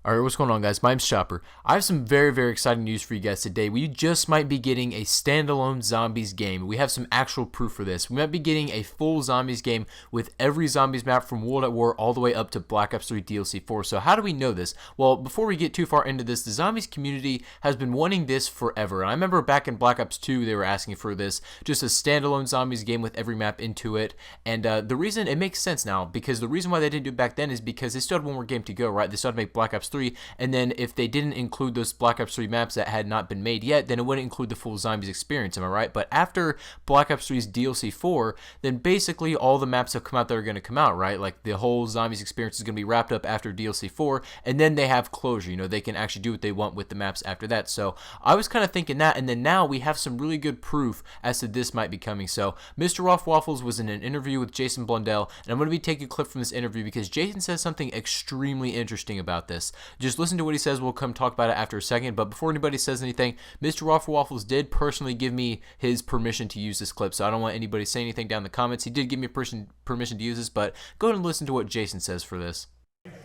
Alright, what's going on, guys? My name's Chopper. I have some very exciting news for you guys today. We just might be getting a standalone Zombies game. We have some actual proof for this. We might be getting a full Zombies game with every Zombies map from World at War all the way up to Black Ops 3 DLC 4. So how do we know this? Well, before we get too far into this, the Zombies community has been wanting this forever. And I remember back in Black Ops 2, they were asking for this, just a standalone Zombies game with every map into it. And the reason, it makes sense now, because the reason why they didn't do it back then is because they still had one more game to go, right? They still had to make Black Ops 3, and then if they didn't include those Black Ops 3 maps that had not been made yet, then it wouldn't include the full Zombies experience, am I right? But after Black Ops 3's DLC 4, then basically all the maps have come out that are going to come out, right? Like the whole Zombies experience is going to be wrapped up after DLC 4, and then they have closure, you know, they can actually do what they want with the maps after that. So I was kind of thinking that, and then now we have some really good proof as to this might be coming. So Mrroflwaffles was in an interview with Jason Blundell, and I'm going to be taking a clip from this interview because Jason says something extremely interesting about this. Just listen to what he says. We'll come talk about it after a second. But before anybody says anything, Mrroflwaffles did personally give me his permission to use this clip, so I don't want anybody saying anything down in the comments. He did give me permission to use this, but go ahead and listen to what Jason says for this.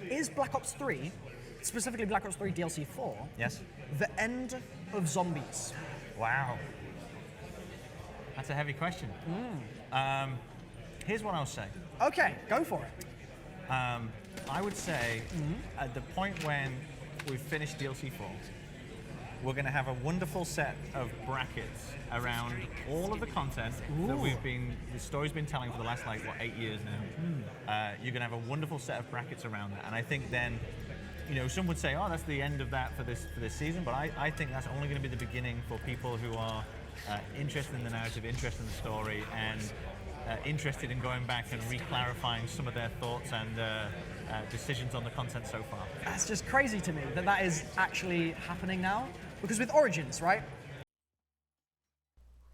Is Black Ops 3, specifically Black Ops 3 DLC 4, yes, the end of zombies? Wow. That's a heavy question. Here's what I'll say. Okay, go for it. I would say at the point when we've finished DLC 4, we're going to have a wonderful set of brackets around all of the content that the story's been telling for the last, 8 years now. You're going to have a wonderful set of brackets around that. And I think then, you know, some would say, oh, that's the end of that for this season, but I think that's only going to be the beginning for people who are interested in the narrative, interested in the story, and interested in going back and re-clarifying some of their thoughts and decisions on the content so far. That's just crazy to me that is actually happening now. Because with Origins, right?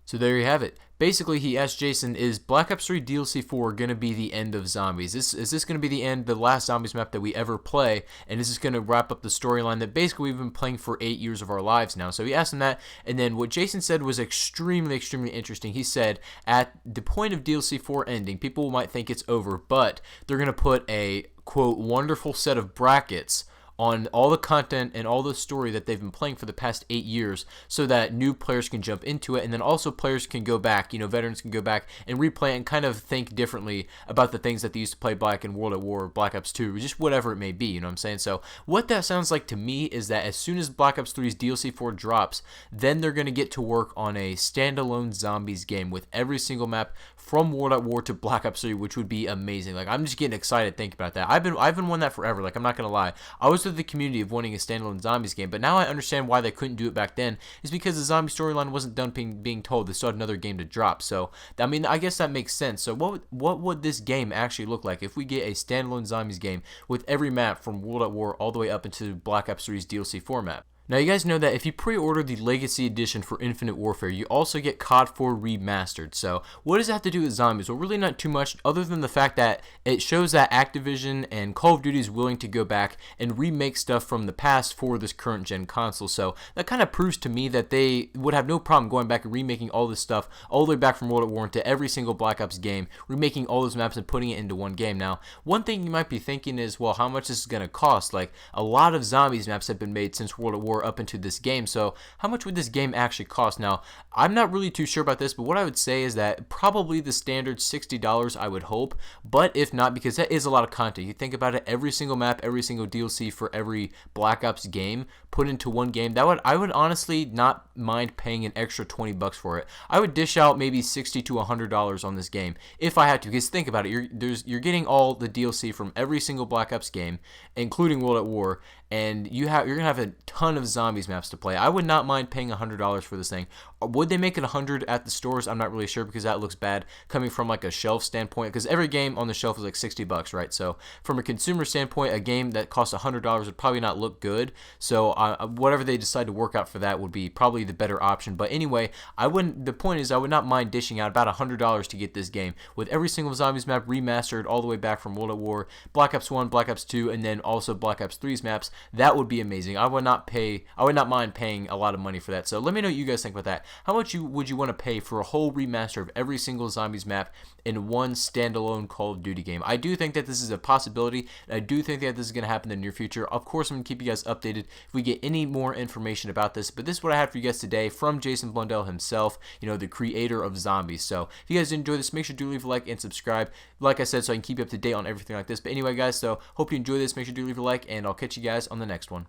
So there you have it. Basically, he asked Jason, is Black Ops 3 DLC 4 going to be the end of Zombies? Is this going to be the end, the last Zombies map that we ever play? And is this going to wrap up the storyline that basically we've been playing for 8 years of our lives now? So he asked him that, and then what Jason said was extremely interesting. He said, at the point of DLC 4 ending, people might think it's over, but they're going to put a, quote, wonderful set of brackets on all the content and all the story that they've been playing for the past 8 years, so that new players can jump into it, and then also players can go back, you know, veterans can go back and replay and kind of think differently about the things that they used to play back in World at War, Black Ops 2, just whatever it may be, you know what I'm saying? So what that sounds like to me is that as soon as Black Ops 3's DLC 4 drops, then they're going to get to work on a standalone Zombies game with every single map from World at War to Black Ops 3, which would be amazing. Like, I'm just getting excited thinking about that. I've been wanting that forever. Like, I'm not gonna lie. I was with the community of wanting a standalone Zombies game, but now I understand why they couldn't do it back then. Is because the zombie storyline wasn't done being told. They still had another game to drop. So, I mean, I guess that makes sense. So, what would this game actually look like if we get a standalone Zombies game with every map from World at War all the way up into Black Ops 3's DLC 4 map? Now, you guys know that if you pre-order the Legacy Edition for Infinite Warfare, you also get CoD 4 Remastered. So, what does that have to do with zombies? Well, really not too much, other than the fact that it shows that Activision and Call of Duty is willing to go back and remake stuff from the past for this current gen console. So, that kind of proves to me that they would have no problem going back and remaking all this stuff all the way back from World at War into every single Black Ops game, remaking all those maps and putting it into one game. Now, one thing you might be thinking is, well, how much this is going to cost? Like, a lot of zombies maps have been made since World at War up into this game, so how much would this game actually cost? Now, I'm not really too sure about this, but what I would say is that probably the standard $60, I would hope, but if not, because that is a lot of content. You think about it, every single map, every single DLC for every Black Ops game put into one game, I would honestly not mind paying an extra 20 bucks for it. I would dish out maybe $60 to $100 on this game if I had to, because think about it, you're getting all the DLC from every single Black Ops game, including World at War, and you're gonna have a ton of zombies maps to play. I would not mind paying $100 for this thing. Would they make it $100 at the stores? I'm not really sure, because that looks bad coming from like a shelf standpoint, because every game on the shelf is like 60 bucks, right? So from a consumer standpoint, a game that costs $100 would probably not look good. So whatever they decide to work out for that would be probably the better option. But anyway, the point is, I would not mind dishing out about $100 to get this game with every single zombies map remastered all the way back from World at War, Black Ops 1, Black Ops 2, and then also Black Ops 3's maps. That would be amazing. I would not pay would not mind paying a lot of money for that. So let me know what you guys think about that. How much would you want to pay for a whole remaster of every single Zombies map in one standalone Call of Duty game? I do think that this is a possibility, and I do think that this is going to happen in the near future. Of course, I'm going to keep you guys updated if we get any more information about this, but this is what I have for you guys today from Jason Blundell himself, you know, the creator of Zombies. So if you guys enjoy this, make sure to leave a like and subscribe, like I said, so I can keep you up to date on everything like this. But anyway, guys, so hope you enjoy this. Make sure to leave a like, and I'll catch you guys on the next one.